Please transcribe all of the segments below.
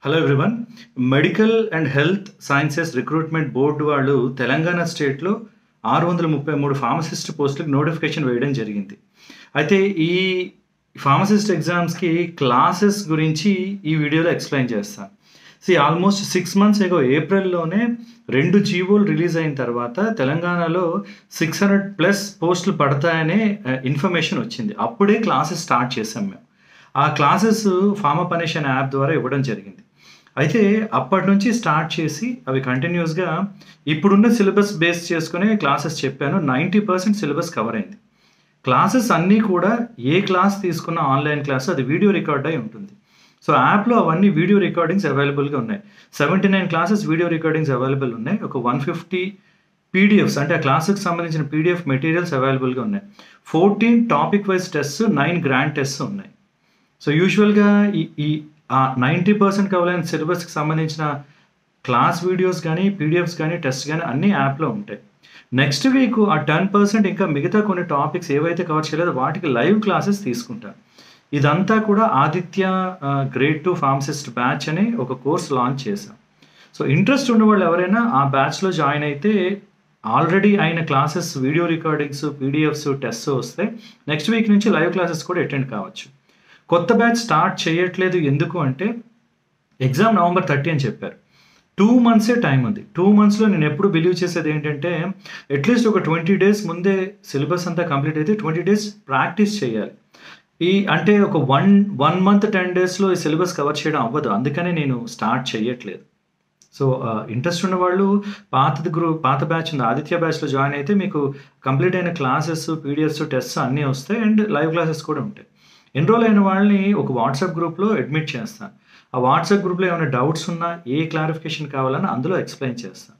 Hello everyone. Medical and health sciences recruitment board వాళ్ళు తెలంగాణ స్టేట్లో 633 pharmacist పోస్టులకు నోటిఫికేషన్ వేయడం జరిగింది. అయితే ఈ ఫార్మసిస్ట్ ఎగ్జామ్స్కి క్లాసెస్ గురించి ఈ వీడియోలో ఎక్స్ప్లెయిన్ చేస్తాను. ఆల్మోస్ట్ 6 months ఎగో ఏప్రిల్లోనే 2 జీవోలు రిలీజ్ అయిన తర్వాత తెలంగాణలో 600+ పోస్టులు పడతాయనే ఇన్ఫర్మేషన్ వచ్చింది. అప్పుడే క్లాసెస్ స్టార్ట్ చేసాం మేము. ఆ క్లాసెస్ ఫార్మపనిష్ అనే యాప్ ద్వారా ఇవ్వడం జరిగింది. అయితే అప్పటి నుంచి స్టార్ట్ చేసి అవి కంటిన్యూస్గా ఇప్పుడున్న సిలబస్ బేస్ చేసుకునే క్లాసెస్ చెప్పాను. 90% సిలబస్ కవర్ అయింది. క్లాసెస్ అన్నీ కూడా ఏ క్లాస్ తీసుకున్న ఆన్లైన్ క్లాస్ అది వీడియో రికార్డ్ అయి ఉంటుంది. సో యాప్లో అవన్నీ వీడియో రికార్డింగ్స్ అవైలబుల్గా ఉన్నాయి. 79 క్లాసెస్ వీడియో రికార్డింగ్స్ అవైలబుల్ ఉన్నాయి. ఒక 150 పీడిఎఫ్స్ అంటే ఆ క్లాస్కి సంబంధించిన పీడిఎఫ్ మెటీరియల్స్ అవైలబుల్గా ఉన్నాయి. 14 topic wise test, 9 grand test ఉన్నాయి. సో యూజువల్గా ఈ 90% కవర్ అయిన సిలబస్కి సంబంధించిన క్లాస్ వీడియోస్ కానీ పీడిఎఫ్స్ కానీ టెస్ట్ కానీ అన్నీ యాప్లో ఉంటాయి. నెక్స్ట్ వీక్ ఆ 10% ఇంకా మిగతా కొన్ని టాపిక్స్ ఏవైతే కవర్ చేయలేదో వాటికి లైవ్ క్లాసెస్ తీసుకుంటాను. ఇదంతా కూడా ఆదిత్య గ్రేడ్ 2 ఫార్మసిస్ట్ బ్యాచ్ అని ఒక కోర్స్ లాంచ్ చేశాం. సో ఇంట్రెస్ట్ ఉన్న వాళ్ళు ఎవరైనా ఆ బ్యాచ్లో జాయిన్ అయితే ఆల్రెడీ అయిన classes video recordings, PDFs, test వస్తే నెక్స్ట్ వీక్ నుంచి లైవ్ క్లాసెస్ కూడా అటెండ్ కావచ్చు. కొత్త బ్యాచ్ స్టార్ట్ చేయట్లేదు ఎందుకు అంటే ఎగ్జామ్ November 30 అని చెప్పారు. 2 months టైం ఉంది. 2 monthsలో నేను ఎప్పుడు బిలీవ్ చేసేది ఏంటంటే అట్లీస్ట్ ఒక 20 days ముందే సిలబస్ అంతా కంప్లీట్ అయితే 20 days ప్రాక్టీస్ చేయాలి. అంటే ఒక 1 month 10 daysలో ఈ సిలబస్ కవర్ చేయడం అవ్వదు. అందుకనే నేను స్టార్ట్ చేయట్లేదు. సో ఇంట్రెస్ట్ ఉన్న వాళ్ళు పాత బ్యాచ్ ఉంది ఆదిత్య బ్యాచ్లో జాయిన్ అయితే మీకు కంప్లీట్ అయిన క్లాసెస్, పీడిఎఫ్స్, టెస్ట్ అన్నీ వస్తాయి అండ్ లైవ్ క్లాసెస్ కూడా ఉంటాయి. ఎన్రోల్ అయిన వాళ్ళని ఒక వాట్సాప్ గ్రూప్లో అడ్మిట్ చేస్తాను. ఆ వాట్సాప్ గ్రూప్లో ఏమైనా డౌట్స్ ఉన్నా, ఏ క్లారిఫికేషన్ కావాలని అందులో ఎక్స్ప్లెయిన్ చేస్తాను.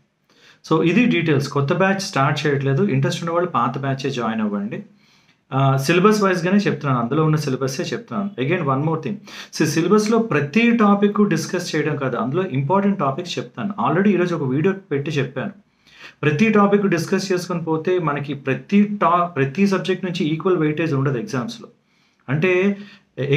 సో ఇది డీటెయిల్స్. కొత్త బ్యాచ్ స్టార్ట్ చేయట్లేదు. ఇంట్రెస్ట్ ఉన్న వాళ్ళు పాత బ్యాచే జాయిన్ అవ్వండి. సిలబస్ వైజ్గానే చెప్తున్నాను, అందులో ఉన్న సిలబస్సే చెప్తున్నాను. అగైన్ వన్ మోర్ థింగ్, సిలబస్లో ప్రతి టాపిక్ డిస్కస్ చేయడం కాదు, అందులో ఇంపార్టెంట్ టాపిక్స్ చెప్తాను. ఆల్రెడీ ఈరోజు ఒక వీడియో పెట్టి చెప్పాను. ప్రతి టాపిక్ డిస్కస్ చేసుకొని పోతే మనకి ప్రతి సబ్జెక్ట్ నుంచి ఈక్వల్ వెయిటేజ్ ఉండదు ఎగ్జామ్స్లో. అంటే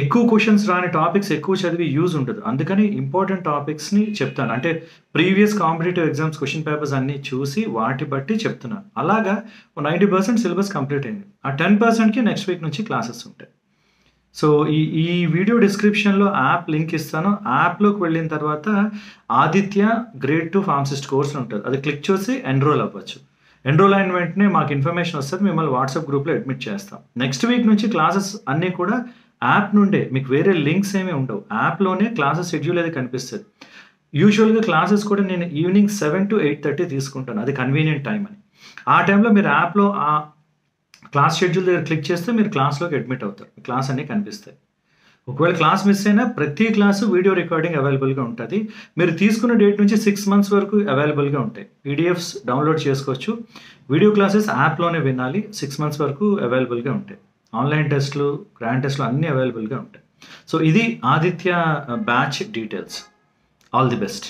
ఎక్కువ క్వశ్చన్స్ రాని టాపిక్స్ ఎక్కువ చదివి యూజ్ ఉండదు. అందుకని ఇంపార్టెంట్ టాపిక్స్ని చెప్తాను. అంటే previous competitive exams question papers అన్నీ చూసి వాటి బట్టి చెప్తున్నాను. అలాగా 90% సిలబస్ కంప్లీట్ అయింది. ఆ 10%కి నెక్స్ట్ వీక్ నుంచి క్లాసెస్ ఉంటాయి. సో ఈ వీడియో డిస్క్రిప్షన్లో యాప్ లింక్ ఇస్తాను. యాప్లోకి వెళ్ళిన తర్వాత ఆదిత్య గ్రేడ్ 2 ఫార్మసిస్ట్ కోర్స్ ఉంటుంది. అది క్లిక్ చేసి ఎన్రోల్ అవ్వచ్చు. ఎన్రోల్ అయిన వెంటనే మాకు ఇన్ఫర్మేషన్ వస్తుంది, మిమ్మల్ని వాట్సాప్ గ్రూప్లో అడ్మిట్ చేస్తాం. నెక్స్ట్ వీక్ నుంచి క్లాసెస్ అన్నీ కూడా యాప్ నుండే, మీకు వేరే లింక్స్ ఏమీ ఉండవు. యాప్లోనే క్లాసెస్ షెడ్యూల్ అది కనిపిస్తుంది. యూజువల్గా క్లాసెస్ కూడా నేను ఈవినింగ్ 7 to 8:30 తీసుకుంటాను. అది కన్వీనియంట్ టైం అని. ఆ టైంలో మీరు యాప్లో ఆ క్లాస్ షెడ్యూల్ దగ్గర క్లిక్ చేస్తే మీరు క్లాస్లోకి అడ్మిట్ అవుతారు. క్లాస్ అన్నీ కనిపిస్తాయి. ఒకవేళ క్లాస్ మిస్ అయినా ప్రతి క్లాసు వీడియో రికార్డింగ్ అవైలబుల్గా ఉంటుంది. మీరు తీసుకున్న డేట్ నుంచి 6 months వరకు అవైలబుల్గా ఉంటాయి. పీడిఎఫ్స్ డౌన్లోడ్ చేసుకోవచ్చు. వీడియో క్లాసెస్ యాప్లోనే వినాలి. 6 months వరకు అవైలబుల్గా ఉంటాయి. ఆన్లైన్ టెస్ట్లు, గ్రాండ్ టెస్ట్లు అన్నీ అవైలబుల్గా ఉంటాయి. సో ఇది Aditya batch details. All the best.